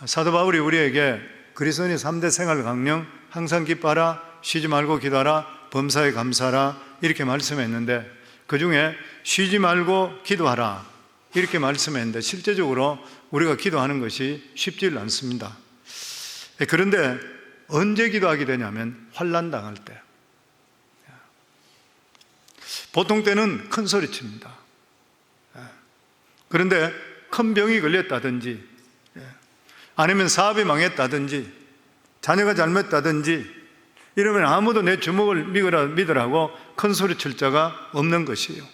사도 바울이 우리에게 그리스도인의 3대 생활 강령, 항상 기뻐하라, 쉬지 말고 기도하라, 범사에 감사하라 이렇게 말씀했는데, 그 중에 쉬지 말고 기도하라 이렇게 말씀했는데 실제적으로 우리가 기도하는 것이 쉽지 않습니다. 그런데 언제 기도하게 되냐면 환난 당할 때, 보통 때는 큰 소리 칩니다. 그런데 큰 병이 걸렸다든지, 아니면 사업이 망했다든지, 자녀가 잘못했다든지 이러면 아무도 내 주먹을 믿으라고 큰 소리 칠 자가 없는 것이에요.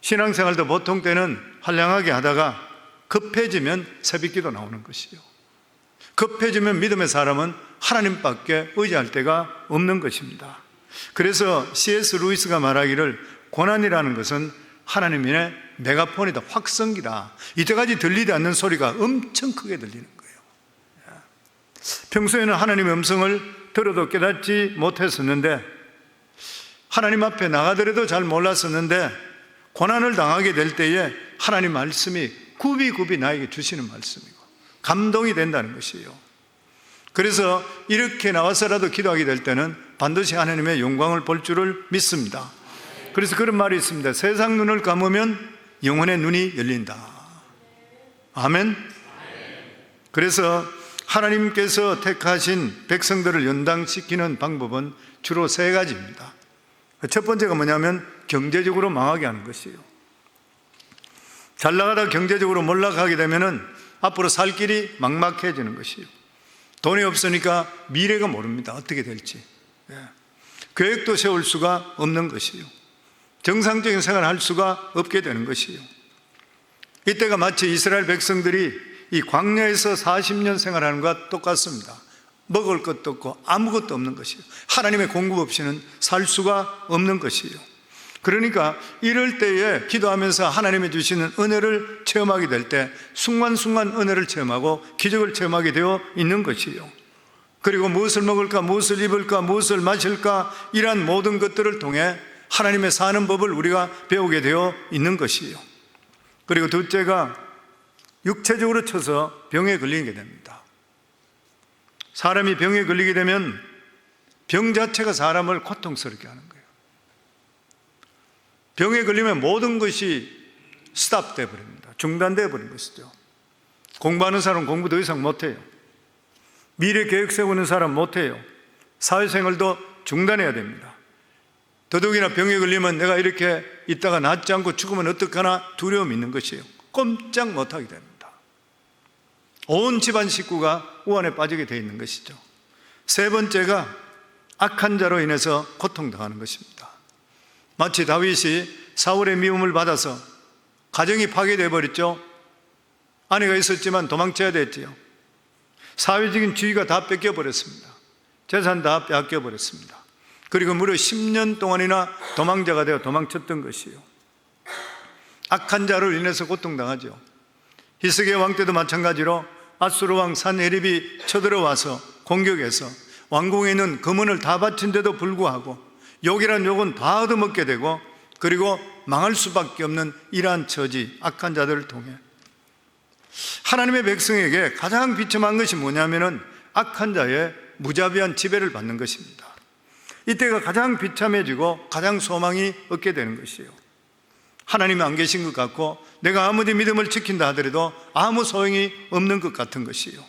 신앙생활도 보통 때는 한량하게 하다가 급해지면 새벽기도 나오는 것이에요. 급해지면 믿음의 사람은 하나님밖에 의지할 데가 없는 것입니다. 그래서 C.S. 루이스가 말하기를 고난이라는 것은 하나님의 메가폰이다, 확성기다. 이때까지 들리지 않는 소리가 엄청 크게 들리는 거예요. 평소에는 하나님의 음성을 들어도 깨닫지 못했었는데, 하나님 앞에 나가더라도 잘 몰랐었는데, 고난을 당하게 될 때에 하나님 말씀이 굽이 나에게 주시는 말씀이고 감동이 된다는 것이에요. 그래서 이렇게 나와서라도 기도하게 될 때는 반드시 하나님의 영광을 볼 줄을 믿습니다. 그래서 그런 말이 있습니다. 세상 눈을 감으면 영혼의 눈이 열린다. 아멘. 그래서 하나님께서 택하신 백성들을 연단시키는 방법은 주로 세 가지입니다. 첫 번째가 뭐냐면 경제적으로 망하게 하는 것이에요. 잘 나가다 경제적으로 몰락하게 되면 앞으로 살 길이 막막해지는 것이에요. 돈이 없으니까 미래가 모릅니다. 어떻게 될지. 계획도 세울 수가 없는 것이에요. 정상적인 생활을 할 수가 없게 되는 것이에요. 이때가 마치 이스라엘 백성들이 이 광야에서 40년 생활하는 것과 똑같습니다. 먹을 것도 없고 아무것도 없는 것이에요. 하나님의 공급 없이는 살 수가 없는 것이에요. 그러니까 이럴 때에 기도하면서 하나님이 주시는 은혜를 체험하게 될 때 순간순간 은혜를 체험하고 기적을 체험하게 되어 있는 것이에요. 그리고 무엇을 먹을까, 무엇을 입을까, 무엇을 마실까, 이러한 모든 것들을 통해 하나님의 사는 법을 우리가 배우게 되어 있는 것이에요. 그리고 둘째가 육체적으로 쳐서 병에 걸리게 됩니다. 사람이 병에 걸리게 되면 병 자체가 사람을 고통스럽게 하는 거예요. 병에 걸리면 모든 것이 스탑돼 버립니다. 중단돼 버린 것이죠. 공부하는 사람은 공부 더 이상 못해요. 미래 계획 세우는 사람 못해요. 사회생활도 중단해야 됩니다. 더더욱이나 병에 걸리면 내가 이렇게 있다가 낫지 않고 죽으면 어떡하나 두려움이 있는 것이에요. 꼼짝 못하게 됩니다. 온 집안 식구가 우환에 빠지게 되어 있는 것이죠. 세 번째가 악한 자로 인해서 고통당하는 것입니다. 마치 다윗이 사울의 미움을 받아서 가정이 파괴되어 버렸죠. 아내가 있었지만 도망쳐야 됐지요. 사회적인 지위가 다 뺏겨버렸습니다. 재산 다 뺏겨버렸습니다. 그리고 무려 10년 동안이나 도망자가 되어 도망쳤던 것이에요. 악한 자로 인해서 고통당하죠. 히스기야 왕 때도 마찬가지로 아수르 왕 산헤립이 쳐들어와서 공격해서 왕궁에 있는 금은을 다 바친데도 불구하고 욕이란 욕은 다 얻어먹게 되고, 그리고 망할 수밖에 없는 이러한 처지, 악한 자들을 통해 하나님의 백성에게 가장 비참한 것이 뭐냐면은 악한 자의 무자비한 지배를 받는 것입니다. 이때가 가장 비참해지고 가장 소망이 없게 되는 것이에요. 하나님이 안 계신 것 같고 내가 아무리 믿음을 지킨다 하더라도 아무 소용이 없는 것 같은 것이에요.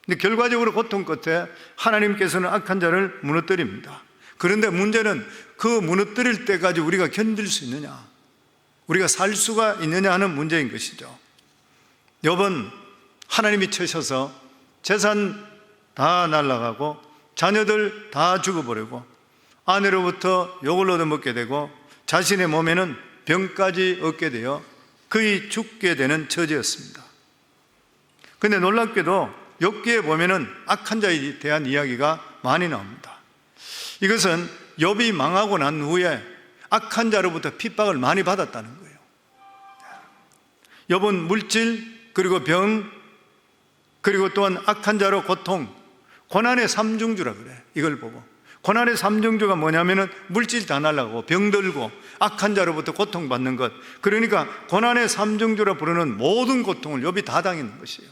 근데 결과적으로 고통 끝에 하나님께서는 악한 자를 무너뜨립니다. 그런데 문제는 그 무너뜨릴 때까지 우리가 견딜 수 있느냐, 우리가 살 수가 있느냐 하는 문제인 것이죠. 여번 하나님이 쳐셔서 재산 다 날아가고 자녀들 다 죽어버리고 아내로부터 욕을 얻어먹게 되고 자신의 몸에는 병까지 얻게 되어 거의 죽게 되는 처지였습니다. 그런데 놀랍게도 욥기에 보면은 악한 자에 대한 이야기가 많이 나옵니다. 이것은 욥이 망하고 난 후에 악한 자로부터 핍박을 많이 받았다는 거예요. 욥은 물질, 그리고 병, 그리고 또한 악한 자로 고통, 고난의 삼중주라 그래. 이걸 보고 고난의 삼중주가 뭐냐면은 물질 다 날라가고 병 들고 악한 자로부터 고통받는 것, 그러니까 고난의 삼중주라 부르는 모든 고통을 욥이 다 당했는 것이에요.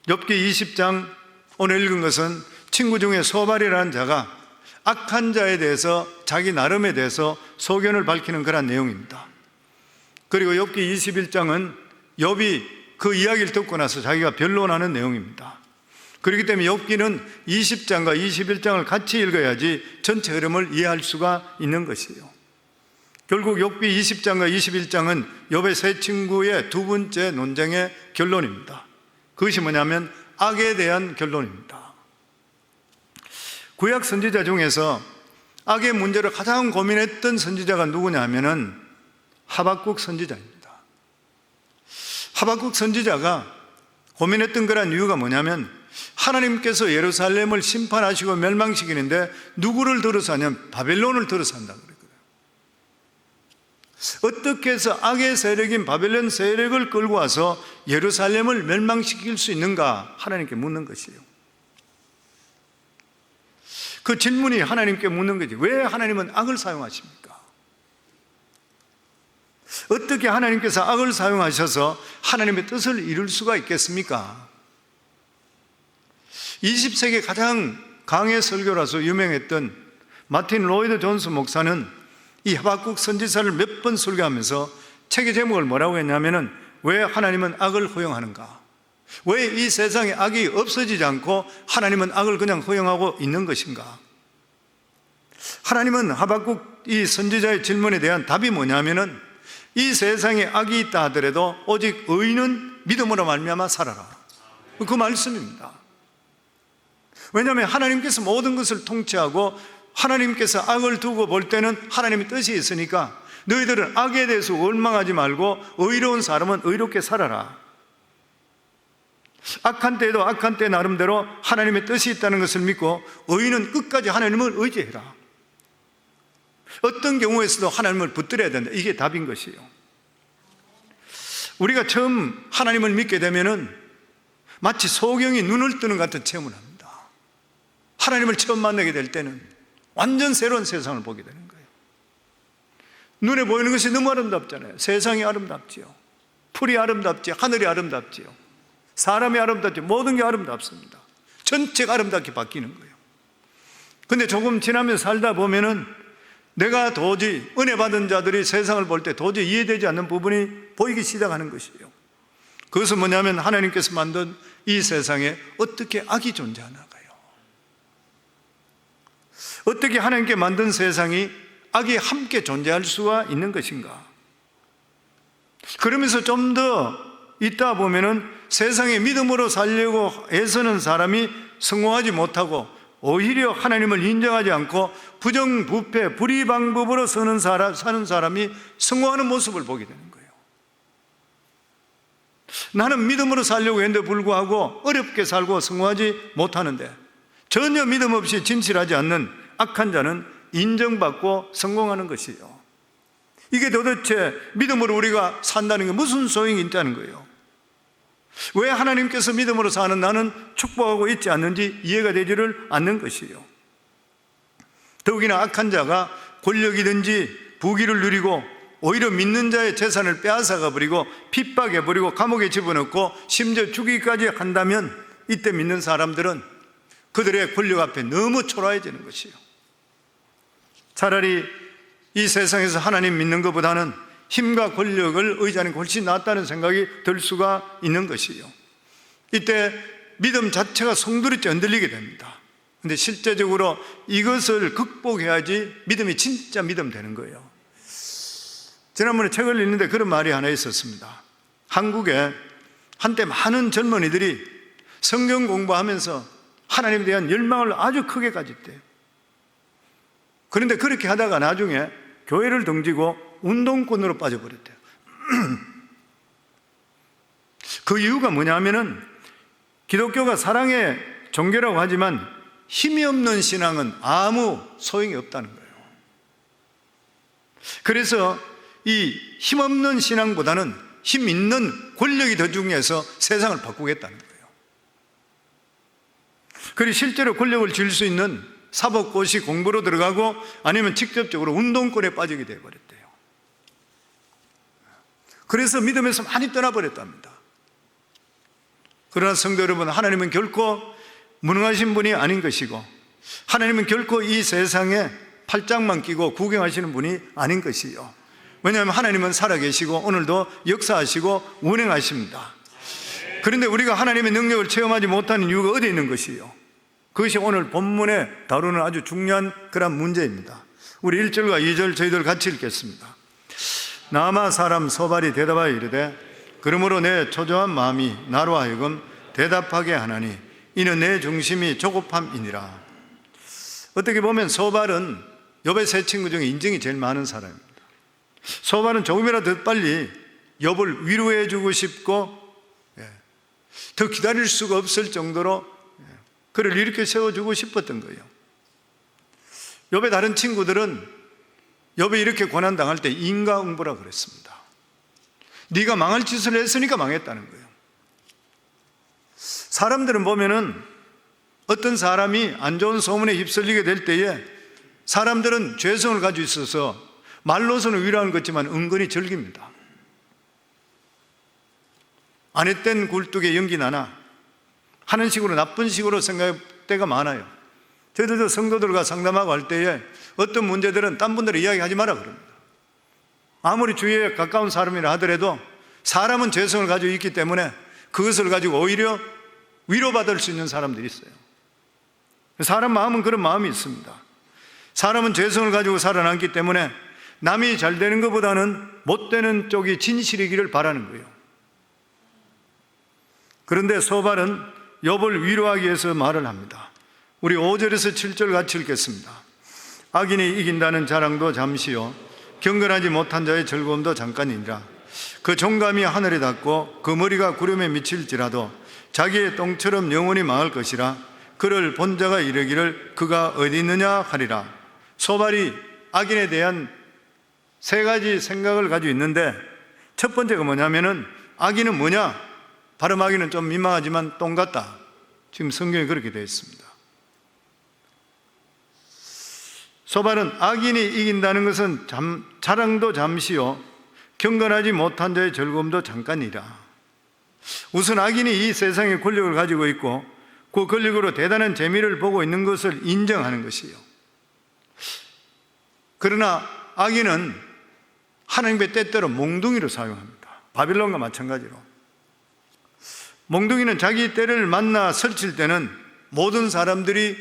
욥기 20장 오늘 읽은 것은 친구 중에 소발이라는 자가 악한 자에 대해서 자기 나름에 대해서 소견을 밝히는 그런 내용입니다. 그리고 욥기 21장은 욥이 그 이야기를 듣고 나서 자기가 변론하는 내용입니다. 그렇기 때문에 욥기는 20장과 21장을 같이 읽어야지 전체 흐름을 이해할 수가 있는 것이에요. 결국 욥기 20장과 21장은 욥의 세 친구의 두 번째 논쟁의 결론입니다. 그것이 뭐냐면 악에 대한 결론입니다. 구약 선지자 중에서 악의 문제를 가장 고민했던 선지자가 누구냐 하면은 하박국 선지자입니다. 하박국 선지자가 고민했던 그런 이유가 뭐냐면 하나님께서 예루살렘을 심판하시고 멸망시키는데 누구를 들어서 하냐면 바벨론을 들어서 한다고 그랬거든요. 어떻게 해서 악의 세력인 바벨론 세력을 끌고 와서 예루살렘을 멸망시킬 수 있는가 하나님께 묻는 것이에요. 그 질문이 하나님께 묻는 거지. 왜 하나님은 악을 사용하십니까? 어떻게 하나님께서 악을 사용하셔서 하나님의 뜻을 이룰 수가 있겠습니까? 20세기 가장 강해 설교라서 유명했던 마틴 로이드 존스 목사는 이 하박국 선지자를 몇 번 설교하면서 책의 제목을 뭐라고 했냐면은 왜 하나님은 악을 허용하는가? 왜 이 세상에 악이 없어지지 않고 하나님은 악을 그냥 허용하고 있는 것인가? 하나님은 하박국 이 선지자의 질문에 대한 답이 뭐냐면은 이 세상에 악이 있다 하더라도 오직 의인은 믿음으로 말미암아 살아라. 그 말씀입니다. 왜냐하면 하나님께서 모든 것을 통치하고 하나님께서 악을 두고 볼 때는 하나님의 뜻이 있으니까 너희들은 악에 대해서 원망하지 말고 의로운 사람은 의롭게 살아라. 악한 때에도 악한 때 나름대로 하나님의 뜻이 있다는 것을 믿고 의인은 끝까지 하나님을 의지해라. 어떤 경우에서도 하나님을 붙들어야 된다. 이게 답인 것이에요. 우리가 처음 하나님을 믿게 되면은 마치 소경이 눈을 뜨는 것 같은 체험을 합니다. 하나님을 처음 만나게 될 때는 완전 새로운 세상을 보게 되는 거예요. 눈에 보이는 것이 너무 아름답잖아요. 세상이 아름답지요. 풀이 아름답지, 하늘이 아름답지요. 사람이 아름답지, 모든 게 아름답습니다. 전체가 아름답게 바뀌는 거예요. 근데 조금 지나면서 살다 보면은 내가 도저히 은혜 받은 자들이 세상을 볼 때 도저히 이해되지 않는 부분이 보이기 시작하는 것이에요. 그것은 뭐냐면 하나님께서 만든 이 세상에 어떻게 악이 존재하나가요. 어떻게 하나님께 만든 세상이 악이 함께 존재할 수가 있는 것인가. 그러면서 좀 더 있다 보면은 세상에 믿음으로 살려고 애쓰는 사람이 성공하지 못하고 오히려 하나님을 인정하지 않고 부정부패, 불의방법으로 사는 사람이 성공하는 모습을 보게 되는 거예요. 나는 믿음으로 살려고 했는데 불구하고 어렵게 살고 성공하지 못하는데 전혀 믿음 없이 진실하지 않는 악한 자는 인정받고 성공하는 것이에요. 이게 도대체 믿음으로 우리가 산다는 게 무슨 소용이 있다는 거예요. 왜 하나님께서 믿음으로 사는 나는 축복하고 있지 않는지 이해가 되지를 않는 것이에요. 더욱이나 악한 자가 권력이든지 부귀를 누리고 오히려 믿는 자의 재산을 빼앗아가 버리고 핍박해 버리고 감옥에 집어넣고 심지어 죽이기까지 한다면 이때 믿는 사람들은 그들의 권력 앞에 너무 초라해지는 것이에요. 차라리 이 세상에서 하나님 믿는 것보다는 힘과 권력을 의지하는 게 훨씬 낫다는 생각이 들 수가 있는 것이에요. 이때 믿음 자체가 송두리째 흔들리게 됩니다. 근데 실제적으로 이것을 극복해야지 믿음이 진짜 믿음 되는 거예요. 지난번에 책을 읽는데 그런 말이 하나 있었습니다. 한국에 한때 많은 젊은이들이 성경 공부하면서 하나님에 대한 열망을 아주 크게 가졌대요. 그런데 그렇게 하다가 나중에 교회를 등지고 운동권으로 빠져버렸대요. 그 이유가 뭐냐면은 기독교가 사랑의 종교라고 하지만 힘이 없는 신앙은 아무 소용이 없다는 거예요. 그래서 이 힘없는 신앙보다는 힘 있는 권력이 더 중요해서 세상을 바꾸겠다는 거예요. 그리고 실제로 권력을 쥘 수 있는 사법고시 공부로 들어가고 아니면 직접적으로 운동권에 빠지게 되어버렸대요. 그래서 믿음에서 많이 떠나버렸답니다. 그러나 성도 여러분, 하나님은 결코 무능하신 분이 아닌 것이고, 하나님은 결코 이 세상에 팔짱만 끼고 구경하시는 분이 아닌 것이요. 왜냐하면 하나님은 살아계시고 오늘도 역사하시고 운행하십니다. 그런데 우리가 하나님의 능력을 체험하지 못하는 이유가 어디에 있는 것이요? 그것이 오늘 본문에 다루는 아주 중요한 그런 문제입니다. 우리 1절과 2절 저희들 같이 읽겠습니다. 나아마 사람 소발이 대답하여 이르되 그러므로 내 초조한 마음이 나로 하여금 대답하게 하나니 이는 내 중심이 조급함이니라. 어떻게 보면 소발은 욥의 세 친구 중에 인정이 제일 많은 사람입니다. 소발은 조금이라도 더 빨리 욥을 위로해 주고 싶고 더 기다릴 수가 없을 정도로 그를 이렇게 세워주고 싶었던 거예요. 욥의 다른 친구들은 욥이 이렇게 고난당할 때 인과응보라 그랬습니다. 네가 망할 짓을 했으니까 망했다는 거예요. 사람들은 보면은 어떤 사람이 안 좋은 소문에 휩쓸리게 될 때에 사람들은 죄성을 가지고 있어서 말로서는 위로하는 것 같지만 은근히 즐깁니다. 아내 땐 굴뚝에 연기 나나 하는 식으로 나쁜 식으로 생각할 때가 많아요. 저희들도 성도들과 상담하고 할 때에 어떤 문제들은 딴 분들이 이야기하지 마라 그럽니다. 아무리 주위에 가까운 사람이라 하더라도 사람은 죄성을 가지고 있기 때문에 그것을 가지고 오히려 위로받을 수 있는 사람들이 있어요. 사람 마음은 그런 마음이 있습니다. 사람은 죄성을 가지고 살아남기 때문에 남이 잘 되는 것보다는 못 되는 쪽이 진실이기를 바라는 거예요. 그런데 소발은 욥을 위로하기 위해서 말을 합니다. 우리 5절에서 7절 같이 읽겠습니다. 악인이 이긴다는 자랑도 잠시요 경건하지 못한 자의 즐거움도 잠깐이니라. 그 종감이 하늘에 닿고 그 머리가 구름에 미칠지라도 자기의 똥처럼 영원히 망할 것이라. 그를 본 자가 이르기를 그가 어디 있느냐 하리라. 소발이 악인에 대한 세 가지 생각을 가지고 있는데 첫 번째가 뭐냐면은 악인은 뭐냐? 발음하기는 좀 민망하지만 똥 같다. 지금 성경에 그렇게 되어 있습니다. 소발은 악인이 이긴다는 것은 자랑도 잠시요 경건하지 못한 자의 즐거움도 잠깐이라. 우선 악인이 이 세상의 권력을 가지고 있고 그 권력으로 대단한 재미를 보고 있는 것을 인정하는 것이요. 그러나 악인은 하나님의 때때로 몽둥이로 사용합니다. 바빌론과 마찬가지로 몽둥이는 자기 때를 만나 설칠 때는 모든 사람들이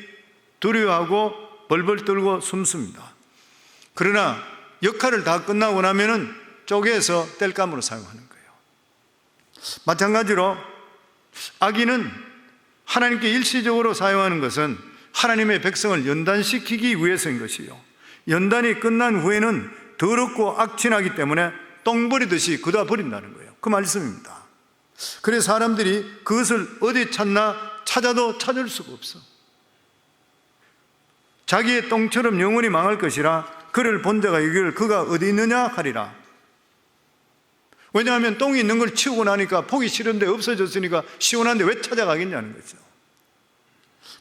두려워하고 벌벌 떨고 숨습니다. 그러나 역할을 다 끝나고 나면은 쪼개서 땔감으로 사용하는 거예요. 마찬가지로 악인은 하나님께 일시적으로 사용하는 것은 하나님의 백성을 연단시키기 위해서인 것이요. 연단이 끝난 후에는 더럽고 악취나기 때문에 똥 버리듯이 그다 버린다는 거예요. 그 말씀입니다. 그래서 사람들이 그것을 어디 찾나 찾아도 찾을 수가 없어. 자기의 똥처럼 영원히 망할 것이라. 그를 본 자가 이르기를 그가 어디 있느냐 하리라. 왜냐하면 똥이 있는 걸 치우고 나니까 보기 싫은데 없어졌으니까 시원한데 왜 찾아가겠냐는 거죠.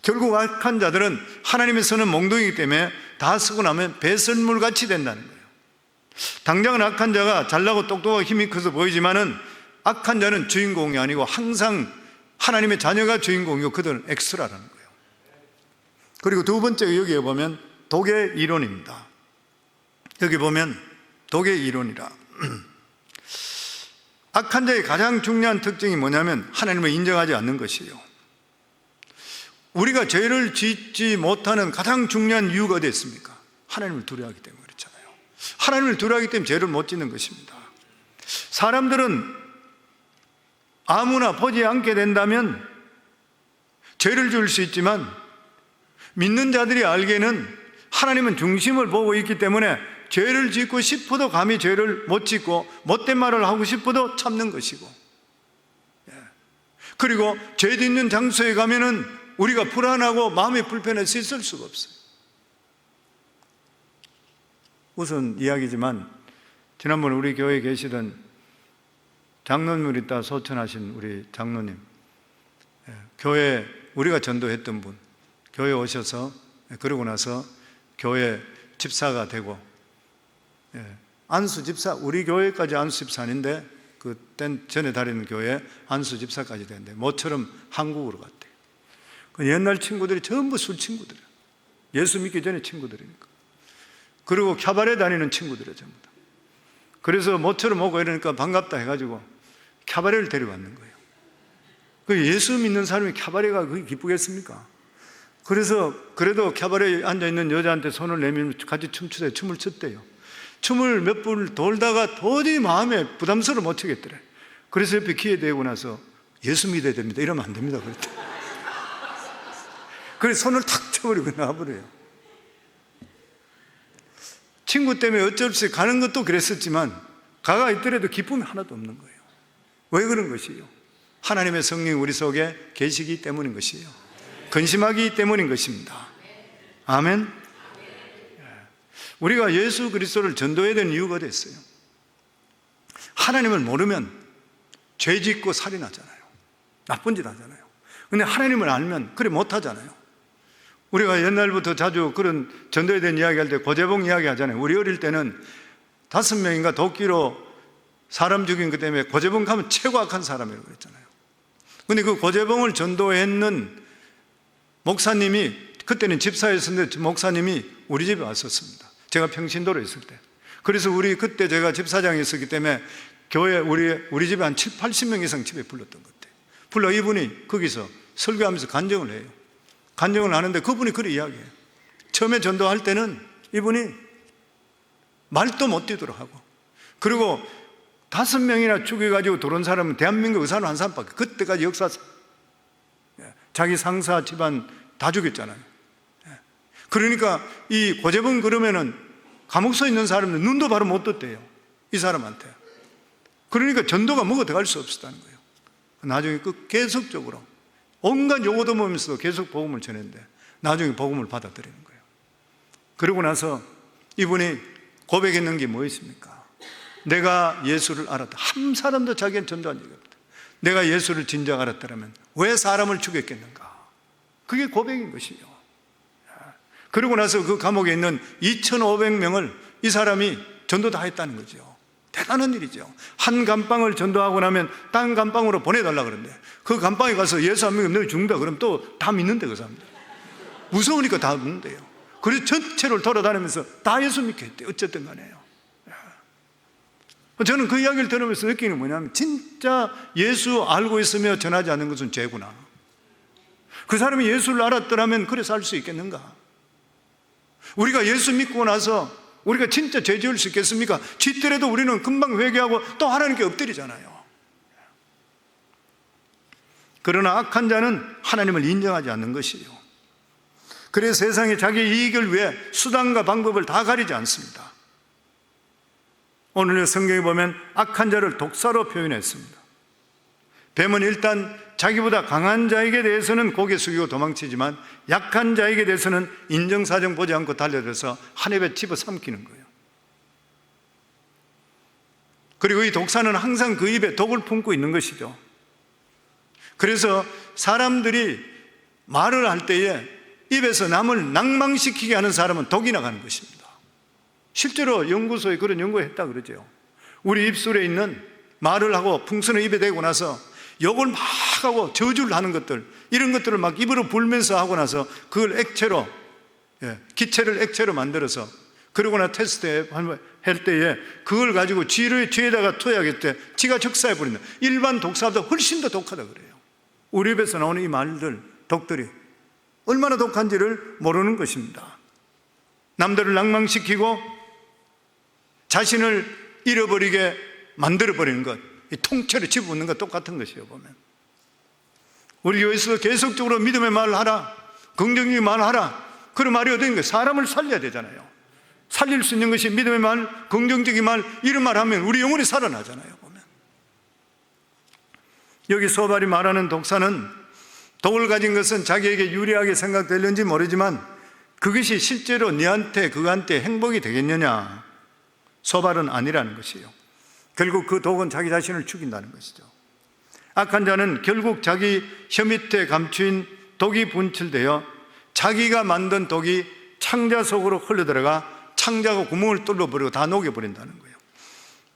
결국 악한 자들은 하나님의 선은 몽둥이기 때문에 다 쓰고 나면 배설물같이 된다는 거예요. 당장은 악한 자가 잘나고 똑똑하고 힘이 커서 보이지만은 악한 자는 주인공이 아니고 항상 하나님의 자녀가 주인공이고 그들은 엑스트라라는 거예요. 그리고 두 번째 여기에 보면 독의 이론입니다. 여기 보면 독의 이론이라. 악한 자의 가장 중요한 특징이 뭐냐면 하나님을 인정하지 않는 것이에요. 우리가 죄를 짓지 못하는 가장 중요한 이유가 어디 있습니까? 하나님을 두려워하기 때문에 그렇잖아요. 하나님을 두려워하기 때문에 죄를 못 짓는 것입니다. 사람들은 아무나 보지 않게 된다면 죄를 지을 수 있지만 믿는 자들이 알기에는 하나님은 중심을 보고 있기 때문에 죄를 짓고 싶어도 감히 죄를 못 짓고 못된 말을 하고 싶어도 참는 것이고, 그리고 죄 짓는 장소에 가면은 우리가 불안하고 마음이 불편해서 있을 수가 없어요. 우선 이야기지만 지난번에 우리 교회에 계시던 장로님 있다 소천하신 우리 장로님, 교회 우리가 전도했던 분, 교회 오셔서 그러고 나서 교회 집사가 되고, 안수 집사, 우리 교회까지 안수 집사 아닌데 그땐 전에 다니는 교회 안수 집사까지 됐는데 모처럼 한국으로 갔대요. 그 옛날 친구들이 전부 술 친구들이에요. 예수 믿기 전에 친구들이니까. 그리고 캬바레 다니는 친구들이에요, 전부 다. 그래서 모처럼 오고 이러니까 반갑다 해가지고 캬바레를 데려왔는 거예요. 그 예수 믿는 사람이 캬바레가 그게 기쁘겠습니까? 그래서 그래도 캬바레에 앉아있는 여자한테 손을 내밀면 같이 춤추세요. 춤을 췄대요. 춤을 몇 분을 돌다가 도저히 마음에 부담스러워 못 추겠더래. 그래서 옆에 귀에 대고 나서 예수 믿어야 됩니다. 이러면 안 됩니다. 그랬대. 그래서 손을 탁 쳐버리고 나와버려요. 친구 때문에 어쩔 수 없이 가는 것도 그랬었지만 가가 있더라도 기쁨이 하나도 없는 거예요. 왜 그런 것이에요? 하나님의 성령이 우리 속에 계시기 때문인 것이에요. 근심하기 때문인 것입니다. 아멘. 우리가 예수 그리스도를 전도해야 되는 이유가 됐어요. 하나님을 모르면 죄 짓고 살인하잖아요. 나쁜 짓 하잖아요. 근데 하나님을 알면 그래 못하잖아요. 우리가 옛날부터 자주 그런 전도에 대한 이야기 할 때 고재봉 이야기 하잖아요. 우리 어릴 때는 5명인가 도끼로 사람 죽인 것 때문에 고재봉 가면 최고 악한 사람이라고 그랬잖아요. 근데 그 고재봉을 전도했는 목사님이, 그때는 집사였었는데 목사님이 우리 집에 왔었습니다. 제가 평신도로 있을 때. 그래서 그때 제가 집사장이었기 때문에 교회 우리 집에 한 7, 80명 이상 집에 불렀던 것 같아요. 불러 이분이 거기서 설교하면서 간증을 해요. 간증을 하는데 그분이 그렇게 이야기해요. 처음에 전도할 때는 이분이 말도 못 뛰도록 하고, 그리고 5명이나 죽여가지고 들어온 사람은 대한민국 의사는 한 사람밖에, 그때까지 역사상 자기 상사 집안 다 죽였잖아요. 그러니까 이 고재봉 그러면은 감옥소에 있는 사람들 눈도 바로 못 떴대요, 이 사람한테. 그러니까 전도가 뭐가 들어갈 수 없었다는 거예요. 나중에 계속적으로 온갖 요구도 보면서도 계속 복음을 전했는데 나중에 복음을 받아들이는 거예요. 그러고 나서 이분이 고백했는 게 뭐였습니까? 내가 예수를 알았다. 한 사람도 자기는 전도한 적이 없다. 내가 예수를 진작 알았다면 왜 사람을 죽였겠는가? 그게 고백인 것이요. 그러고 나서 그 감옥에 있는 2,500명을 이 사람이 전도 다 했다는 거죠. 대단한 일이죠. 한 감방을 전도하고 나면 딴 감방으로 보내달라 그러는데 그 감방에 가서 예수 안 믿으면 너희 죽는다 그러면 또 다 믿는데, 그 사람들 무서우니까 다 믿는데요. 그래서 전체를 돌아다니면서 다 예수 믿게 했대요. 어쨌든 간에요. 저는 그 이야기를 들으면서 느끼는 게 뭐냐면, 진짜 예수 알고 있으며 전하지 않는 것은 죄구나. 그 사람이 예수를 알았더라면 그래 살 수 있겠는가? 우리가 예수 믿고 나서 우리가 진짜 죄 지을 수 있겠습니까? 짓더라도 우리는 금방 회개하고 또 하나님께 엎드리잖아요. 그러나 악한 자는 하나님을 인정하지 않는 것이에요. 그래서 세상에 자기 이익을 위해 수단과 방법을 다 가리지 않습니다. 오늘 성경에 보면 악한 자를 독사로 표현했습니다. 뱀은 일단 자기보다 강한 자에게 대해서는 고개 숙이고 도망치지만 약한 자에게 대해서는 인정사정 보지 않고 달려들어서 한 입에 집어삼키는 거예요. 그리고 이 독사는 항상 그 입에 독을 품고 있는 것이죠. 그래서 사람들이 말을 할 때에 입에서 남을 낭망시키게 하는 사람은 독이 나가는 것입니다. 실제로 연구소에 그런 연구를 했다 그러죠. 우리 입술에 있는 말을 하고 풍선을 입에 대고 나서 욕을 막 하고 저주를 하는 것들, 이런 것들을 막 입으로 불면서 하고 나서 그걸 액체로, 기체를 액체로 만들어서 그러고 나 테스트 할 때에 그걸 가지고 쥐에다가 투여하겠을 때 쥐가 적사해버린다. 일반 독사보다 훨씬 더 독하다 그래요. 우리 입에서 나오는 이 말들, 독들이 얼마나 독한지를 모르는 것입니다. 남들을 낭망시키고 자신을 잃어버리게 만들어버리는 것, 이 통째로 집어넣는 것 똑같은 것이에요. 보면 우리 교회에서 계속적으로 믿음의 말을 하라, 긍정적인 말을 하라. 그런 말이 어디 있는 거예요? 사람을 살려야 되잖아요. 살릴 수 있는 것이 믿음의 말, 긍정적인 말, 이런 말 하면 우리 영혼이 살아나잖아요. 보면 여기 소발이 말하는 독사는 독을 가진 것은 자기에게 유리하게 생각되는지 모르지만 그것이 실제로 너한테, 그한테 행복이 되겠느냐? 소발은 아니라는 것이에요. 결국 그 독은 자기 자신을 죽인다는 것이죠. 악한 자는 결국 자기 혀 밑에 감추인 독이 분출되어 자기가 만든 독이 창자 속으로 흘러들어가 창자가 구멍을 뚫어버리고 다 녹여버린다는 거예요.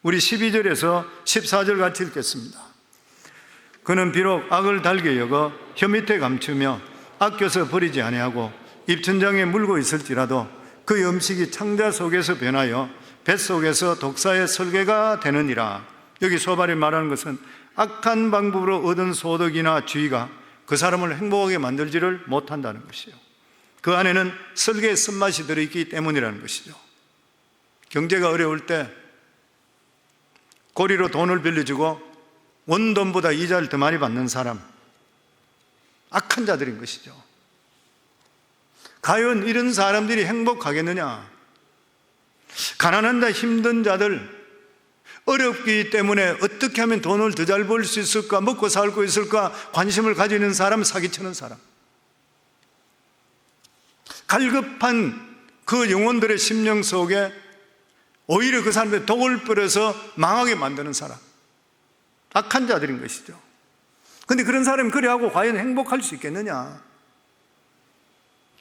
우리 12절에서 14절 같이 읽겠습니다. 그는 비록 악을 달게 여겨 혀 밑에 감추며 아껴서 버리지 아니하고 입천장에 물고 있을지라도 그 음식이 창자 속에서 변하여 뱃속에서 독사의 설계가 되느니라. 여기 소발이 말하는 것은 악한 방법으로 얻은 소득이나 지위가 그 사람을 행복하게 만들지를 못한다는 것이요, 그 안에는 설계의 쓴맛이 들어있기 때문이라는 것이죠. 경제가 어려울 때 고리로 돈을 빌려주고 원돈보다 이자를 더 많이 받는 사람, 악한 자들인 것이죠. 과연 이런 사람들이 행복하겠느냐? 가난한 자, 힘든 자들, 어렵기 때문에 어떻게 하면 돈을 더 잘 벌 수 있을까, 먹고 살고 있을까 관심을 가지는 사람, 사기치는 사람, 갈급한 그 영혼들의 심령 속에 오히려 그 사람들의 독을 뿌려서 망하게 만드는 사람, 악한 자들인 것이죠. 그런데 그런 사람이 그래하고 과연 행복할 수 있겠느냐?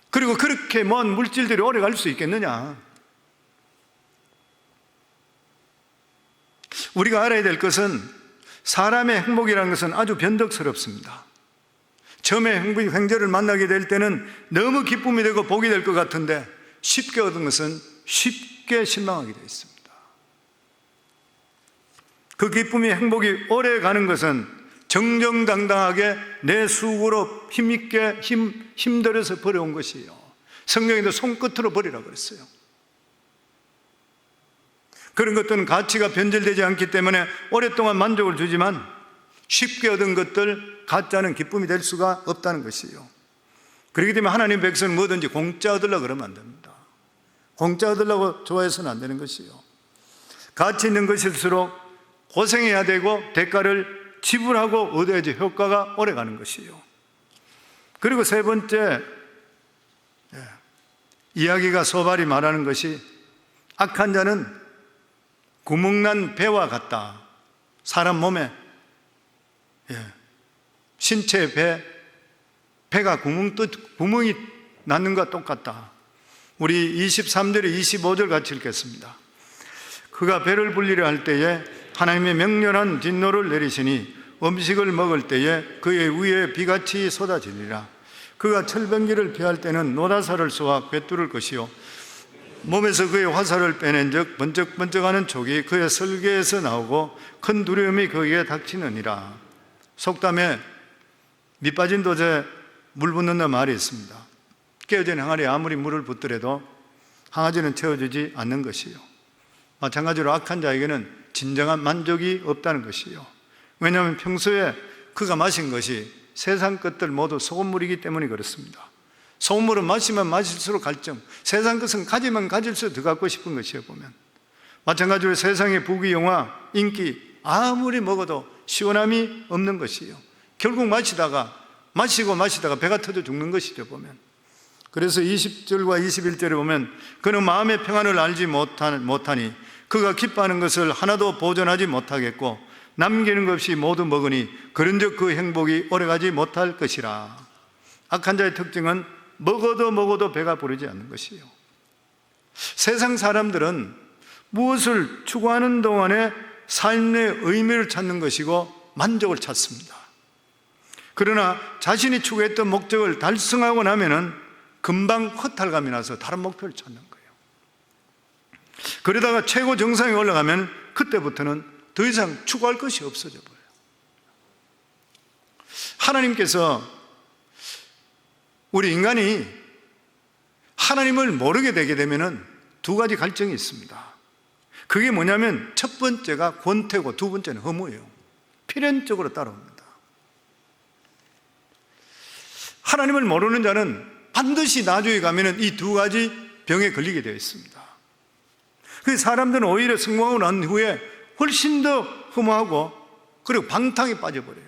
그리고 그렇게 먼 물질들이 오래 갈 수 있겠느냐? 우리가 알아야 될 것은 사람의 행복이라는 것은 아주 변덕스럽습니다. 처음에 횡재를 만나게 될 때는 너무 기쁨이 되고 복이 될 것 같은데 쉽게 얻은 것은 쉽게 실망하게 되어 있습니다. 그 기쁨이, 행복이 오래 가는 것은 정정당당하게 내 수고로 힘있게 힘들어서 벌어온 것이에요. 성경에도 손끝으로 버리라고 그랬어요. 그런 것들은 가치가 변질되지 않기 때문에 오랫동안 만족을 주지만 쉽게 얻은 것들, 가짜는 기쁨이 될 수가 없다는 것이에요. 그렇기 때문에 하나님 백성은 뭐든지 공짜 얻으려고 그러면 안 됩니다. 공짜 얻으려고 좋아해서는 안 되는 것이에요. 가치 있는 것일수록 고생해야 되고 대가를 지불하고 얻어야지 효과가 오래 가는 것이에요. 그리고 세 번째, 이야기가 소발이 말하는 것이 악한 자는 구멍난 배와 같다. 사람 몸에, 신체 배가 구멍이 나는 것과 똑같다. 우리 23절에 25절 같이 읽겠습니다. 그가 배를 불리려 할 때에 하나님의 맹렬한 진노를 내리시니 음식을 먹을 때에 그의 위에 비같이 쏟아지리라. 그가 철병기를 피할 때는 노다사를 쏘아 꿰뚫을 것이요 몸에서 그의 화살을 빼낸 적 번쩍번쩍하는 촉이 그의 설계에서 나오고 큰 두려움이 그에게 닥치느니라. 속담에 밑 빠진 돛에 물 붓는다는 말이 있습니다. 깨어진 항아리에 아무리 물을 붓더라도 항아지는 채워주지 않는 것이요, 마찬가지로 악한 자에게는 진정한 만족이 없다는 것이요, 왜냐하면 평소에 그가 마신 것이 세상 것들 모두 소금물이기 때문에 그렇습니다. 소금물은 마시면 마실수록 갈증, 세상 것은 가지면 가질수록 더 갖고 싶은 것이에요. 보면 마찬가지로 세상의 부귀, 영화, 인기 아무리 먹어도 시원함이 없는 것이에요. 결국 마시다가 배가 터져 죽는 것이죠. 보면 그래서 20절과 21절에 보면 그는 마음의 평안을 알지 못하니 그가 기뻐하는 것을 하나도 보존하지 못하겠고 남기는 것 없이 모두 먹으니 그런즉 그 행복이 오래가지 못할 것이라. 악한 자의 특징은 먹어도 배가 부르지 않는 것이에요. 세상 사람들은 무엇을 추구하는 동안에 삶의 의미를 찾는 것이고 만족을 찾습니다. 그러나 자신이 추구했던 목적을 달성하고 나면은 금방 허탈감이 나서 다른 목표를 찾는 거예요. 그러다가 최고 정상에 올라가면 그때부터는 더 이상 추구할 것이 없어져 버려요. 하나님께서 우리 인간이 하나님을 모르게 되게 되면은 두 가지 갈증이 있습니다. 그게 뭐냐면 첫 번째가 권태고 두 번째는 허무예요. 필연적으로 따라옵니다. 하나님을 모르는 자는 반드시 나중에 가면은 이 두 가지 병에 걸리게 되어 있습니다. 그 사람들은 오히려 성공하고 난 후에 훨씬 더 허무하고 그리고 방탕에 빠져버려요.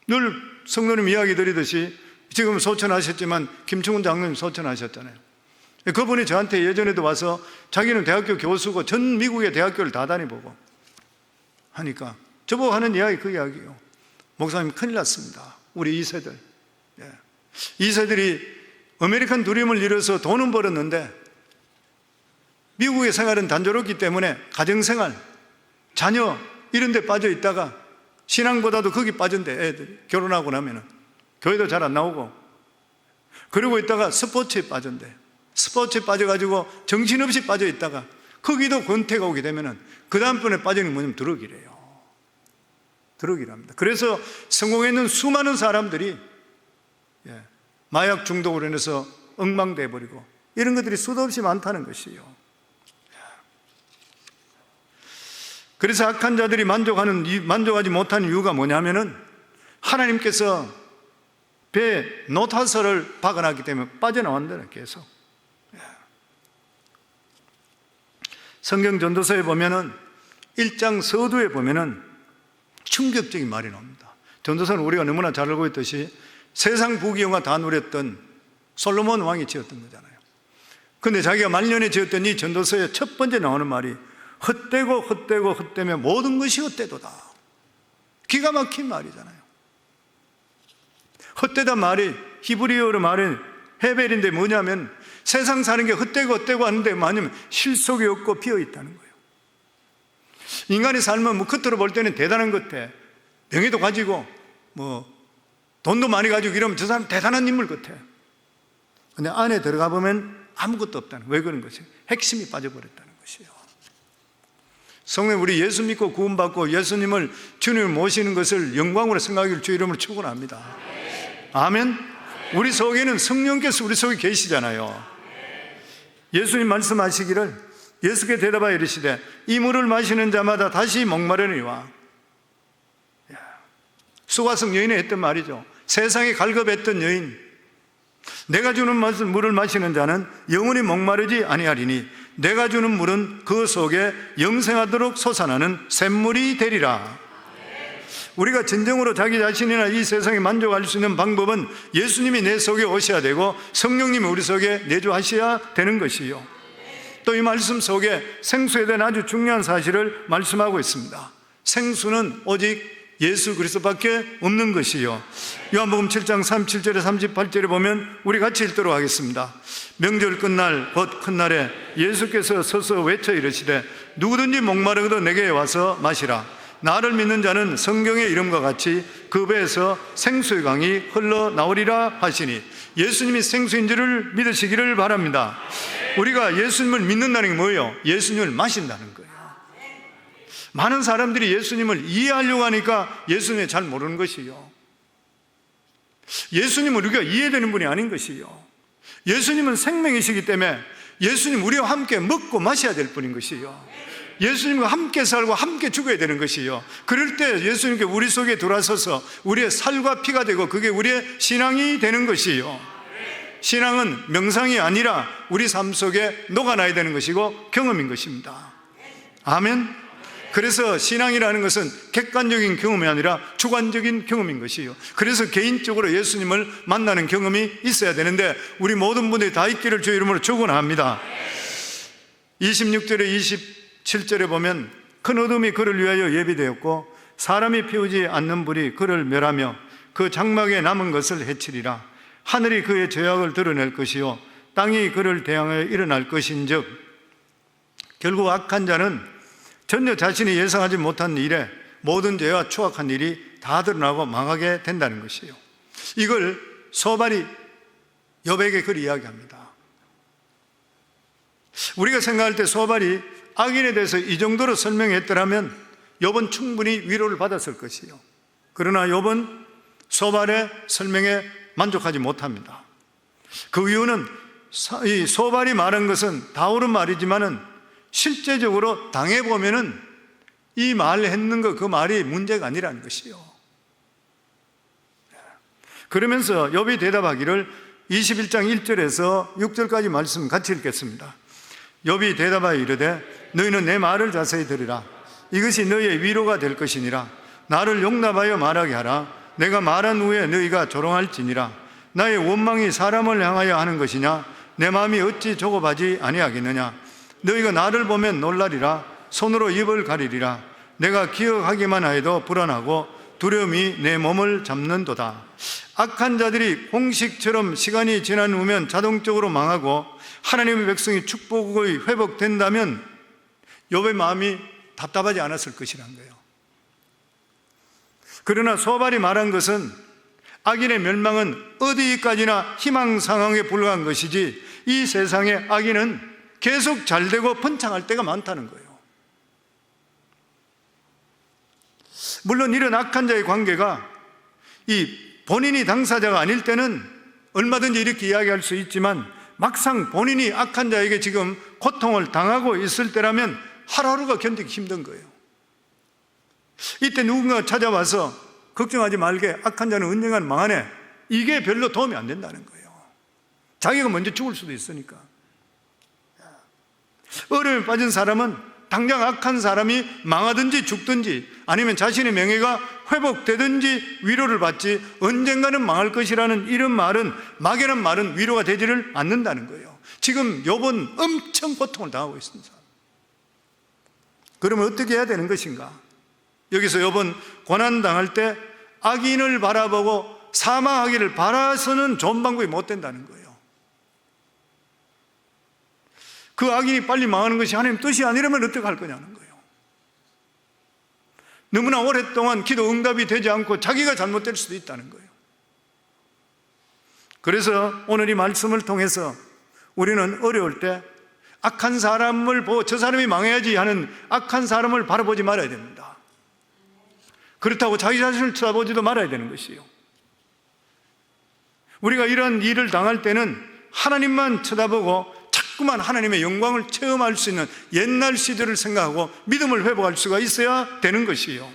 늘 성도님 이야기 드리듯이 지금 소천하셨지만 김충훈 장로님 소천하셨잖아요. 그분이 저한테 예전에도 와서 자기는 대학교 교수고 전 미국의 대학교를 다 다니보고 하니까 저보고 하는 이야기 그 이야기예요. 목사님 큰일 났습니다. 우리 2세들. 2세들이 아메리칸 드림을 이뤄서 돈은 벌었는데 미국의 생활은 단조롭기 때문에 가정생활, 자녀 이런 데 빠져 있다가 신앙보다도 거기 빠진대. 애들 결혼하고 나면은 교회도 잘 안 나오고, 그러고 있다가 스포츠에 빠진대. 스포츠에 빠져가지고 정신없이 빠져 있다가 거기도 권태가 오게 되면은 그 다음번에 빠지는 게 뭐냐면 드럭이래요. 드럭이랍니다. 그래서 성공했는 수많은 사람들이 마약 중독으로 인해서 엉망돼 버리고 이런 것들이 수도 없이 많다는 것이요. 그래서 악한 자들이 만족하지 못하는 이유가 뭐냐면은 하나님께서 배에 노타설을 박아놨기 때문에 빠져나왔는데 계속. 성경 전도서에 보면은 1장 서두에 보면은 충격적인 말이 나옵니다. 전도서는 우리가 너무나 잘 알고 있듯이 세상 부귀영화 다 누렸던 솔로몬 왕이 지었던 거잖아요. 근데 자기가 말년에 지었던 이 전도서에 첫 번째 나오는 말이 헛되고 헛되고 헛되며 모든 것이 헛되도다. 기가 막힌 말이잖아요. 헛되다 말이 히브리어로 말은 헤벨인데 뭐냐면 세상 사는 게 헛되고 헛되고 하는데 뭐냐면 실속이 없고 비어있다는 거예요. 인간의 삶은 뭐 겉으로 볼 때는 대단한 것 같아. 명예도 가지고 뭐 돈도 많이 가지고 이러면 저 사람 대단한 인물 같아. 근데 안에 들어가 보면 아무것도 없다는 거예요. 왜 그런 것이에요? 핵심이 빠져버렸다는 것이에요. 성령, 우리 예수 믿고 구원받고 예수님을 주님을 모시는 것을 영광으로 생각하기를 주 이름으로 축원합니다. 아멘. 우리 속에는 성령께서 우리 속에 계시잖아요. 예수님 말씀하시기를, 예수께 대답하여 이르시되 이 물을 마시는 자마다 다시 목마르니와. 수가성 여인이 했던 말이죠. 세상에 갈급했던 여인, 내가 주는 물을 마시는 자는 영원히 목마르지 아니하리니 내가 주는 물은 그 속에 영생하도록 솟아나는 샘물이 되리라. 우리가 진정으로 자기 자신이나 이 세상에 만족할 수 있는 방법은 예수님이 내 속에 오셔야 되고 성령님이 우리 속에 내주하셔야 되는 것이요. 또 이 말씀 속에 생수에 대한 아주 중요한 사실을 말씀하고 있습니다. 생수는 오직 예수 그리스도밖에 없는 것이요. 요한복음 7장 37절에 38절에 보면 우리 같이 읽도록 하겠습니다. 명절 끝날 곧 큰 날에 예수께서 서서 외쳐 이르시되 누구든지 목마르거든 내게 와서 마시라. 나를 믿는 자는 성경의 이름과 같이 그 배에서 생수의 강이 흘러나오리라 하시니, 예수님이 생수인 줄을 믿으시기를 바랍니다. 우리가 예수님을 믿는다는 게 뭐예요? 예수님을 마신다는 거예요. 많은 사람들이 예수님을 이해하려고 하니까 예수님을 잘 모르는 것이요. 예수님은 우리가 이해되는 분이 아닌 것이요. 예수님은 생명이시기 때문에 예수님 우리와 함께 먹고 마셔야 될 분인 것이요. 예수님과 함께 살고 함께 죽어야 되는 것이요. 그럴 때 예수님께 우리 속에 들어와서서 우리의 살과 피가 되고 그게 우리의 신앙이 되는 것이요. 신앙은 명상이 아니라 우리 삶 속에 녹아나야 되는 것이고 경험인 것입니다. 아멘. 그래서 신앙이라는 것은 객관적인 경험이 아니라 주관적인 경험인 것이에요. 그래서 개인적으로 예수님을 만나는 경험이 있어야 되는데 우리 모든 분들이 다 있기를 주의 이름으로 축원합니다. 26절에 27절에 보면 큰 어둠이 그를 위하여 예비되었고 사람이 피우지 않는 불이 그를 멸하며 그 장막에 남은 것을 해치리라. 하늘이 그의 죄악을 드러낼 것이요 땅이 그를 대항하여 일어날 것인즉, 결국 악한 자는 전혀 자신이 예상하지 못한 일에 모든 죄와 추악한 일이 다 드러나고 망하게 된다는 것이에요. 이걸 소발이 욥에게 그리 이야기합니다. 우리가 생각할 때 소발이 악인에 대해서 이 정도로 설명했더라면 욥은 충분히 위로를 받았을 것이에요. 그러나 욥은 소발의 설명에 만족하지 못합니다. 그 이유는 이 소발이 말한 것은 다 옳은 말이지만은 실제적으로 당해보면은 이 말을 했는 거, 그 말이 문제가 아니라는 것이요. 그러면서 욥이 대답하기를 21장 1절에서 6절까지 말씀 같이 읽겠습니다. 욥이 대답하여 이르되 너희는 내 말을 자세히 들으라. 이것이 너희의 위로가 될 것이니라. 나를 용납하여 말하게 하라. 내가 말한 후에 너희가 조롱할지니라. 나의 원망이 사람을 향하여 하는 것이냐? 내 마음이 어찌 조급하지 아니하겠느냐? 너희가 나를 보면 놀라리라. 손으로 입을 가리리라. 내가 기억하기만 하여도 불안하고 두려움이 내 몸을 잡는도다. 악한 자들이 공식처럼 시간이 지난 후면 자동적으로 망하고 하나님의 백성이 축복이 회복된다면 욥의 마음이 답답하지 않았을 것이란 거예요. 그러나 소발이 말한 것은 악인의 멸망은 어디까지나 희망 상황에 불과한 것이지 이 세상에 악인은 계속 잘되고 번창할 때가 많다는 거예요. 물론 이런 악한 자의 관계가 이 본인이 당사자가 아닐 때는 얼마든지 이렇게 이야기할 수 있지만 막상 본인이 악한 자에게 지금 고통을 당하고 있을 때라면 하루하루가 견디기 힘든 거예요. 이때 누군가 찾아와서 걱정하지 말게, 악한 자는 언젠간 망하네, 이게 별로 도움이 안 된다는 거예요. 자기가 먼저 죽을 수도 있으니까. 어려움에 빠진 사람은 당장 악한 사람이 망하든지 죽든지 아니면 자신의 명예가 회복되든지 위로를 받지 언젠가는 망할 것이라는 이런 말은, 막연한 말은 위로가 되지를 않는다는 거예요. 지금 욥은 엄청 고통을 당하고 있습니다. 그러면 어떻게 해야 되는 것인가? 여기서 욥은 고난당할 때 악인을 바라보고 사망하기를 바라서는 좋은 방법이 못 된다는 거예요. 그 악인이 빨리 망하는 것이 하나님 뜻이 아니라면 어떻게 할 거냐는 거예요. 너무나 오랫동안 기도 응답이 되지 않고 자기가 잘못될 수도 있다는 거예요. 그래서 오늘 이 말씀을 통해서 우리는 어려울 때 악한 사람을 보고 저 사람이 망해야지 하는 악한 사람을 바라보지 말아야 됩니다. 그렇다고 자기 자신을 쳐다보지도 말아야 되는 것이에요. 우리가 이런 일을 당할 때는 하나님만 쳐다보고 자꾸만 하나님의 영광을 체험할 수 있는 옛날 시절을 생각하고 믿음을 회복할 수가 있어야 되는 것이에요.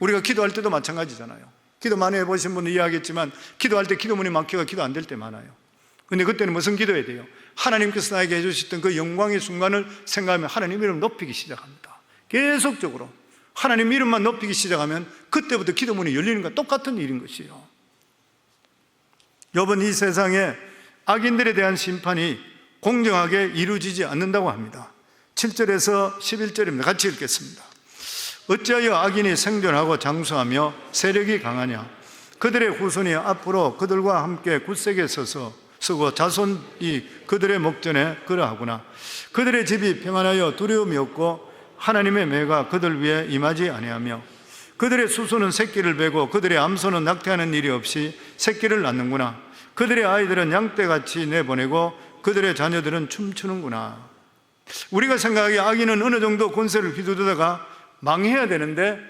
우리가 기도할 때도 마찬가지잖아요. 기도 많이 해보신 분은 이해하겠지만 기도할 때 기도문이 막혀가 기도 안 될 때 많아요. 근데 그때는 무슨 기도해야 돼요? 하나님께서 나에게 해주셨던 그 영광의 순간을 생각하면 하나님 이름 높이기 시작합니다. 계속적으로 하나님 이름만 높이기 시작하면 그때부터 기도문이 열리는 것과 똑같은 일인 것이에요. 욥은 이 세상에 악인들에 대한 심판이 공정하게 이루어지지 않는다고 합니다. 7절에서 11절입니다. 같이 읽겠습니다. 어찌하여 악인이 생존하고 장수하며 세력이 강하냐? 그들의 후손이 앞으로 그들과 함께 굳세게 서고 자손이 그들의 목전에 그러하구나. 그들의 집이 평안하여 두려움이 없고 하나님의 매가 그들 위에 임하지 아니하며 그들의 수소는 새끼를 베고 그들의 암소는 낙태하는 일이 없이 새끼를 낳는구나. 그들의 아이들은 양떼같이 내보내고 그들의 자녀들은 춤추는구나. 우리가 생각하기에 악인은 어느 정도 권세를 휘두르다가 망해야 되는데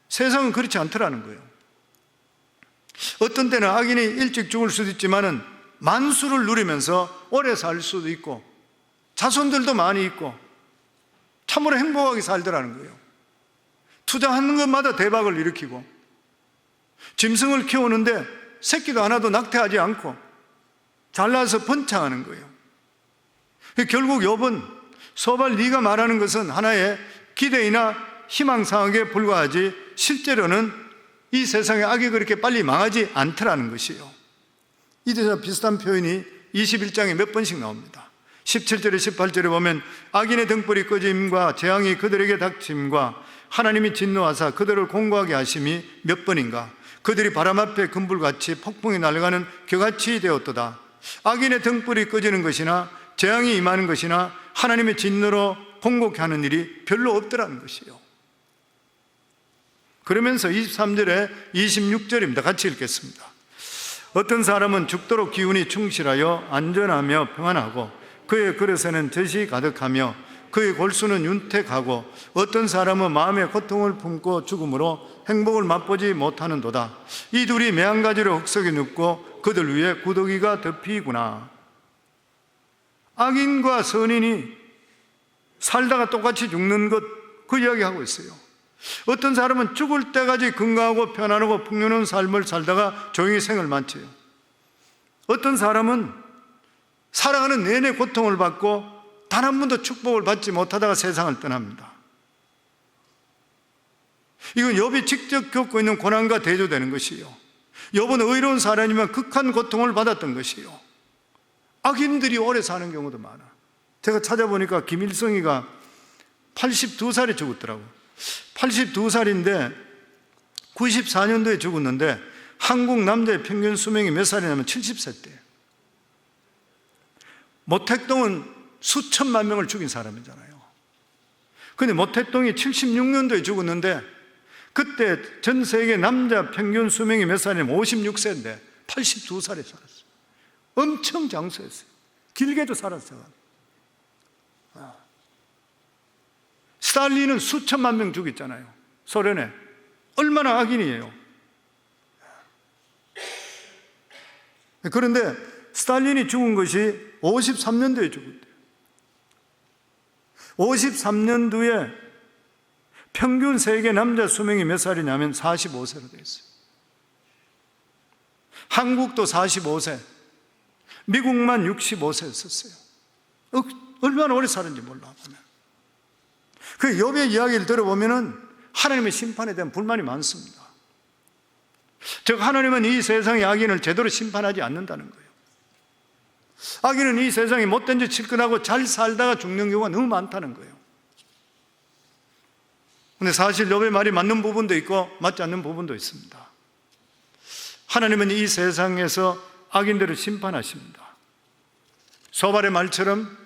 세상은 그렇지 않더라는 거예요. 어떤 때는 악인이 일찍 죽을 수도 있지만은 만수를 누리면서 오래 살 수도 있고 자손들도 많이 있고 참으로 행복하게 살더라는 거예요. 투자하는 것마다 대박을 일으키고 짐승을 키우는데 새끼도 하나도 낙태하지 않고 잘나서 번창하는 거예요. 결국 욥은 소발 네가 말하는 것은 하나의 기대이나 희망상에 불과하지 실제로는 이 세상에 악이 그렇게 빨리 망하지 않더라는 것이에요. 이래서 비슷한 표현이 21장에 몇 번씩 나옵니다. 17절에 18절에 보면 악인의 등불이 꺼짐과 재앙이 그들에게 닥침과 하나님이 진노하사 그들을 공고하게 하심이 몇 번인가. 그들이 바람 앞에 금불같이 폭풍이 날아가는 겨같이 되었도다. 악인의 등불이 꺼지는 것이나 재앙이 임하는 것이나 하나님의 진노로 공고케 하는 일이 별로 없더라는 것이에요. 그러면서 23절에 26절입니다. 같이 읽겠습니다. 어떤 사람은 죽도록 기운이 충실하여 안전하며 평안하고 그의 그릇에는 젖이 가득하며 그의 골수는 윤택하고 어떤 사람은 마음의 고통을 품고 죽음으로 행복을 맛보지 못하는도다. 이 둘이 매한가지로 흑석에 눕고 그들 위에 구더기가 덮이구나. 악인과 선인이 살다가 똑같이 죽는 것, 그 이야기하고 있어요. 어떤 사람은 죽을 때까지 건강하고 편안하고 풍요로운 삶을 살다가 조용히 생을 마쳐요. 어떤 사람은 살아가는 내내 고통을 받고 단 한 번도 축복을 받지 못하다가 세상을 떠납니다. 이건 욥이 직접 겪고 있는 고난과 대조되는 것이에요. 욥은 의로운 사람이면 극한 고통을 받았던 것이에요. 악인들이 오래 사는 경우도 많아. 제가 찾아보니까 김일성이가 82살에 죽었더라고요. 82살인데 94년도에 죽었는데 한국 남자의 평균 수명이 몇 살이냐면 70세대예요. 모택동은 수천만 명을 죽인 사람이잖아요. 그런데 모택동이 76년도에 죽었는데 그때 전 세계 남자 평균 수명이 몇 살이냐면 56세인데 82살에 살았어요. 엄청 장수했어요. 길게도 살았어요. 스탈린은 수천만 명 죽였잖아요. 소련에. 얼마나 악인이에요. 그런데 스탈린이 죽은 것이 53년도에 죽었대요. 53년도에 평균 세계 남자 수명이 몇 살이냐면 45세로 되어 있어요. 한국도 45세, 미국만 65세였었어요. 얼마나 오래 살았는지 몰라. 그 욥의 이야기를 들어보면은 하나님의 심판에 대한 불만이 많습니다. 즉 하나님은 이 세상의 악인을 제대로 심판하지 않는다는 거예요. 악인은 이 세상에 못된 짓 실컷하고 잘 살다가 죽는 경우가 너무 많다는 거예요. 근데 사실 욥의 말이 맞는 부분도 있고 맞지 않는 부분도 있습니다. 하나님은 이 세상에서 악인들을 심판하십니다. 소발의 말처럼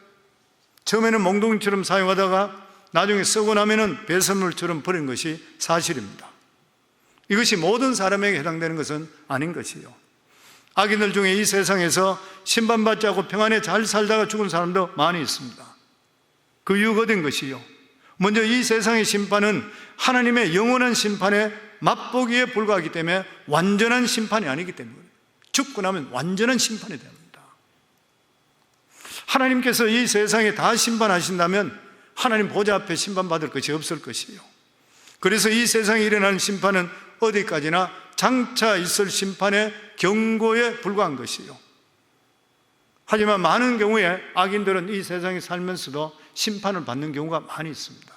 처음에는 몽둥이처럼 사용하다가 나중에 쓰고 나면은 배설물처럼 버린 것이 사실입니다. 이것이 모든 사람에게 해당되는 것은 아닌 것이요. 악인들 중에 이 세상에서 심판받지 않고 평안에 잘 살다가 죽은 사람도 많이 있습니다. 그 이유가 어떤 것이요? 먼저 이 세상의 심판은 하나님의 영원한 심판에 맛보기에 불과하기 때문에 완전한 심판이 아니기 때문에 죽고 나면 완전한 심판이 됩니다. 하나님께서 이 세상에 다 심판하신다면 하나님 보좌 앞에 심판받을 것이 없을 것이에요. 그래서 이 세상에 일어나는 심판은 어디까지나 장차 있을 심판의 경고에 불과한 것이에요. 하지만 많은 경우에 악인들은 이 세상에 살면서도 심판을 받는 경우가 많이 있습니다.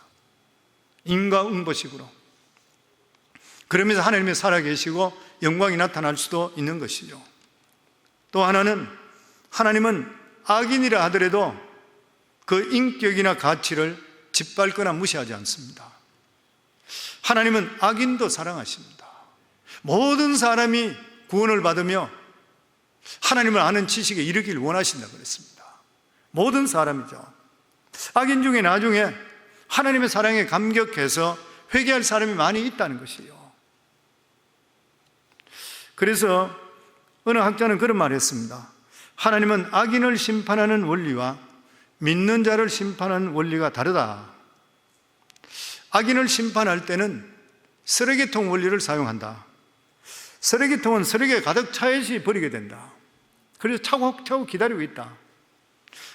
인과응보식으로. 그러면서 하나님이 살아계시고 영광이 나타날 수도 있는 것이죠. 또 하나는 하나님은 악인이라 하더라도 그 인격이나 가치를 짓밟거나 무시하지 않습니다. 하나님은 악인도 사랑하십니다. 모든 사람이 구원을 받으며 하나님을 아는 지식에 이르기를 원하신다고 그랬습니다. 모든 사람이죠. 악인 중에 나중에 하나님의 사랑에 감격해서 회개할 사람이 많이 있다는 것이에요. 그래서 어느 학자는 그런 말을 했습니다. 하나님은 악인을 심판하는 원리와 믿는 자를 심판하는 원리가 다르다. 악인을 심판할 때는 쓰레기통 원리를 사용한다. 쓰레기통은 쓰레기가 가득 차야지 버리게 된다. 그래서 차곡차곡 기다리고 있다.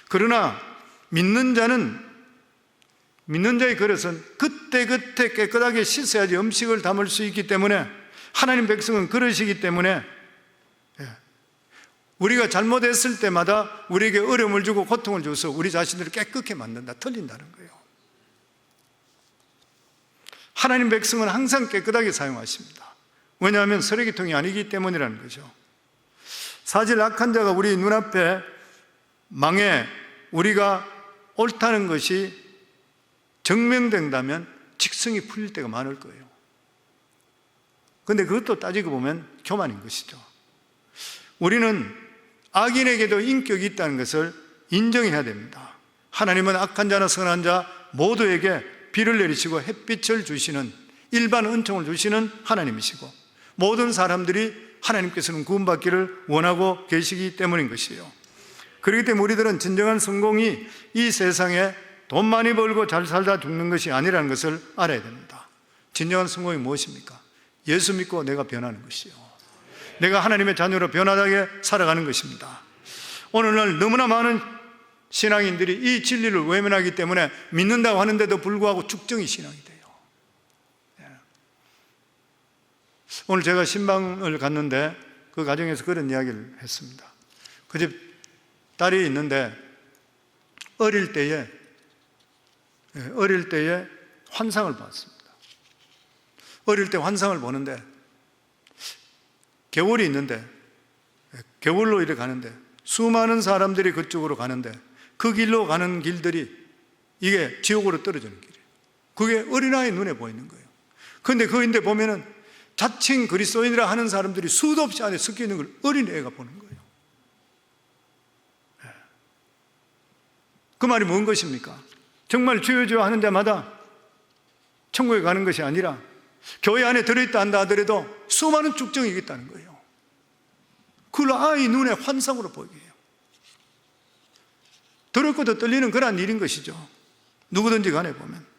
그러나 믿는 자의 그릇은 그때그때 깨끗하게 씻어야지 음식을 담을 수 있기 때문에 하나님 백성은 그러시기 때문에 우리가 잘못했을 때마다 우리에게 어려움을 주고 고통을 줘서 우리 자신들을 깨끗게 만든다, 틀린다는 거예요. 하나님 백성은 항상 깨끗하게 사용하십니다. 왜냐하면 쓰레기통이 아니기 때문이라는 거죠. 사실 악한 자가 우리 눈앞에 망해 우리가 옳다는 것이 증명된다면 직성이 풀릴 때가 많을 거예요. 그런데 그것도 따지고 보면 교만인 것이죠. 우리는 악인에게도 인격이 있다는 것을 인정해야 됩니다. 하나님은 악한 자나 선한 자 모두에게 비를 내리시고 햇빛을 주시는 일반 은총을 주시는 하나님이시고 모든 사람들이 하나님께서는 구원받기를 원하고 계시기 때문인 것이에요. 그렇기 때문에 우리들은 진정한 성공이 이 세상에 돈 많이 벌고 잘 살다 죽는 것이 아니라는 것을 알아야 됩니다. 진정한 성공이 무엇입니까? 예수 믿고 내가 변하는 것이요. 내가 하나님의 자녀로 변화하게 살아가는 것입니다. 오늘날 너무나 많은 신앙인들이 이 진리를 외면하기 때문에 믿는다고 하는데도 불구하고 죽정이 신앙이 돼요. 오늘 제가 신방을 갔는데 그 가정에서 그런 이야기를 했습니다. 그 집 딸이 있는데 어릴 때에 환상을 봤습니다. 어릴 때 환상을 보는데 겨울이 있는데 겨울로 이렇게 가는데 수많은 사람들이 그쪽으로 가는데 그 길로 가는 길들이 이게 지옥으로 떨어지는 길이에요. 그게 어린아이 눈에 보이는 거예요. 그런데 그인데 보면은 자칭 그리스도인이라 하는 사람들이 수도 없이 안에 섞여 있는 걸 어린애가 보는 거예요. 그 말이 뭔 것입니까? 정말 주여 주여 하는 데마다 천국에 가는 것이 아니라 교회 안에 들어있다 한다 하더라도 수많은 쭉정이 있다는 거예요. 그걸 아이 눈에 환상으로 보이게 해요. 더럽고도 떨리는 그런 일인 것이죠. 누구든지 간에 보면.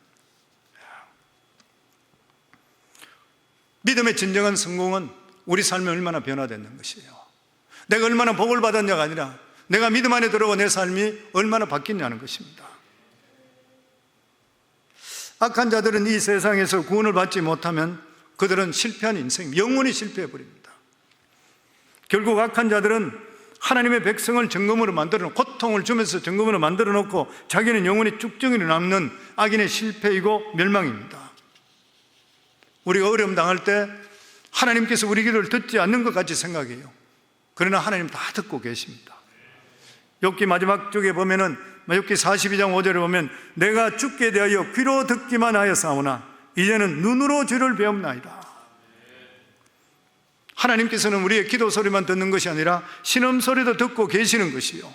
믿음의 진정한 성공은 우리 삶이 얼마나 변화됐는 것이에요. 내가 얼마나 복을 받았냐가 아니라 내가 믿음 안에 들어오고 내 삶이 얼마나 바뀌냐는 것입니다. 악한 자들은 이 세상에서 구원을 받지 못하면 그들은 실패한 인생, 영원히 실패해버립니다. 결국 악한 자들은 하나님의 백성을 정금으로 만들어 놓고 고통을 주면서 정금으로 만들어 놓고 자기는 영원히 쭉정이로 남는 악인의 실패이고 멸망입니다. 우리가 어려움 당할 때 하나님께서 우리 기도를 듣지 않는 것 같이 생각해요. 그러나 하나님 다 듣고 계십니다. 욥기 마지막 쪽에 보면은 욥기 42장 5절에 보면 내가 주께 대하여 귀로 듣기만 하였사오나 이제는 눈으로 주를 배움나이다. 하나님께서는 우리의 기도 소리만 듣는 것이 아니라 신음 소리도 듣고 계시는 것이요,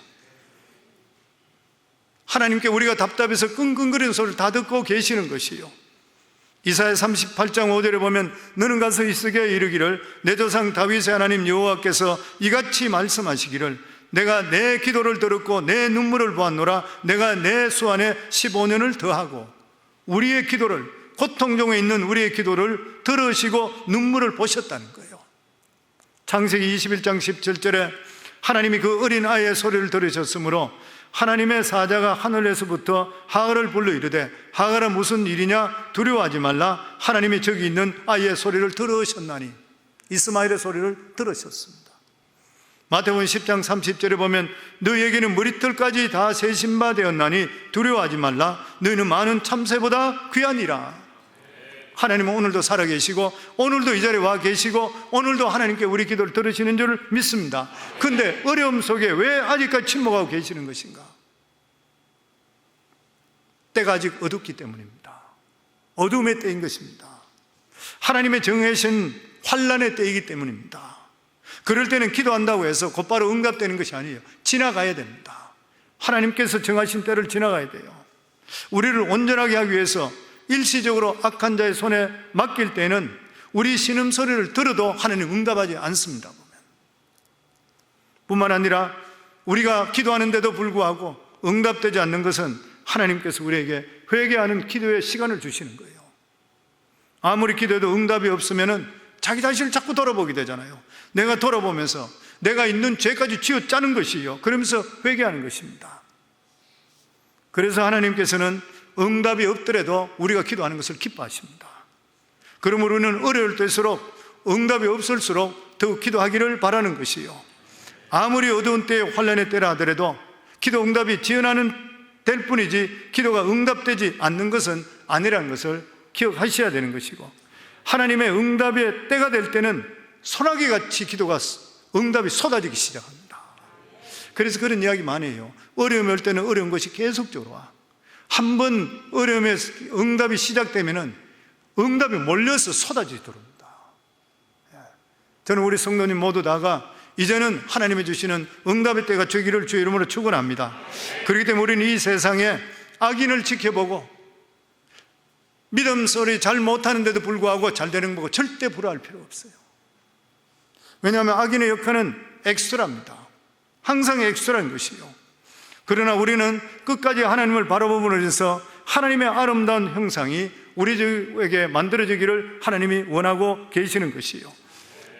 하나님께 우리가 답답해서 끙끙거리는 소리를 다 듣고 계시는 것이요, 이사야 38장 5절에 보면 너는 가서 이스기야에 이르기를 내 조상 다윗의 하나님 여호와께서 이같이 말씀하시기를 내가 내 기도를 들었고 내 눈물을 보았노라. 내가 내 수 안에 15년을 더하고 우리의 기도를, 고통 중에 있는 우리의 기도를 들으시고 눈물을 보셨다는 거예요. 창세기 21장 17절에 하나님이 그 어린 아이의 소리를 들으셨으므로 하나님의 사자가 하늘에서부터 하갈을 불러 이르되 하갈아 무슨 일이냐 두려워하지 말라. 하나님이 저기 있는 아이의 소리를 들으셨나니, 이스마엘의 소리를 들으셨습니다. 마태복음 10장 30절에 보면 너희에게는 머리털까지 다 세신 바 되었나니 두려워하지 말라. 너희는 많은 참새보다 귀하니라. 하나님은 오늘도 살아계시고 오늘도 이 자리에 와 계시고 오늘도 하나님께 우리 기도를 들으시는 줄 믿습니다. 그런데 어려움 속에 왜 아직까지 침묵하고 계시는 것인가? 때가 아직 어둡기 때문입니다. 어둠의 때인 것입니다. 하나님의 정해진 환난의 때이기 때문입니다. 그럴 때는 기도한다고 해서 곧바로 응답되는 것이 아니에요. 지나가야 됩니다. 하나님께서 정하신 때를 지나가야 돼요. 우리를 온전하게 하기 위해서 일시적으로 악한 자의 손에 맡길 때는 우리 신음소리를 들어도 하나님 응답하지 않습니다. 뿐만 아니라 우리가 기도하는데도 불구하고 응답되지 않는 것은 하나님께서 우리에게 회개하는 기도의 시간을 주시는 거예요. 아무리 기도해도 응답이 없으면 자기 자신을 자꾸 돌아보게 되잖아요. 내가 돌아보면서 내가 있는 죄까지 쥐어짜는 것이요, 그러면서 회개하는 것입니다. 그래서 하나님께서는 응답이 없더라도 우리가 기도하는 것을 기뻐하십니다. 그러므로 우리는 어려울 때일수록, 응답이 없을수록 더욱 기도하기를 바라는 것이요, 아무리 어두운 때에 환난의 때라 하더라도 기도 응답이 지연하는 될 뿐이지 기도가 응답되지 않는 것은 아니라는 것을 기억하셔야 되는 것이고, 하나님의 응답의 때가 될 때는 소나기같이 기도가 응답이 쏟아지기 시작합니다. 그래서 그런 이야기 많이 해요. 어려움이 올 때는 어려운 것이 계속적으로 와. 한번 어려움의 응답이 시작되면 응답이 몰려서 쏟아지도록 합니다. 저는 우리 성도님 모두 다가 이제는 하나님이 주시는 응답의 때가 저기를 주의 이름으로 축원합니다. 그렇기 때문에 우리는 이 세상에 악인을 지켜보고 믿음 소리 잘 못하는데도 불구하고 잘 되는 거고 절대 불화할 필요가 없어요. 왜냐하면 악인의 역할은 엑스트라입니다. 항상 엑스트라인 것이요. 그러나 우리는 끝까지 하나님을 바라보므로 해서 하나님의 아름다운 형상이 우리에게 만들어지기를 하나님이 원하고 계시는 것이요,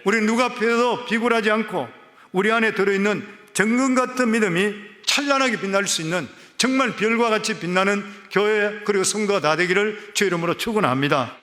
우리 누가 앞에도 비굴하지 않고 우리 안에 들어있는 정금 같은 믿음이 찬란하게 빛날 수 있는 정말 별과 같이 빛나는 교회 그리고 성도가 다 되기를 주의 이름으로 축원합니다.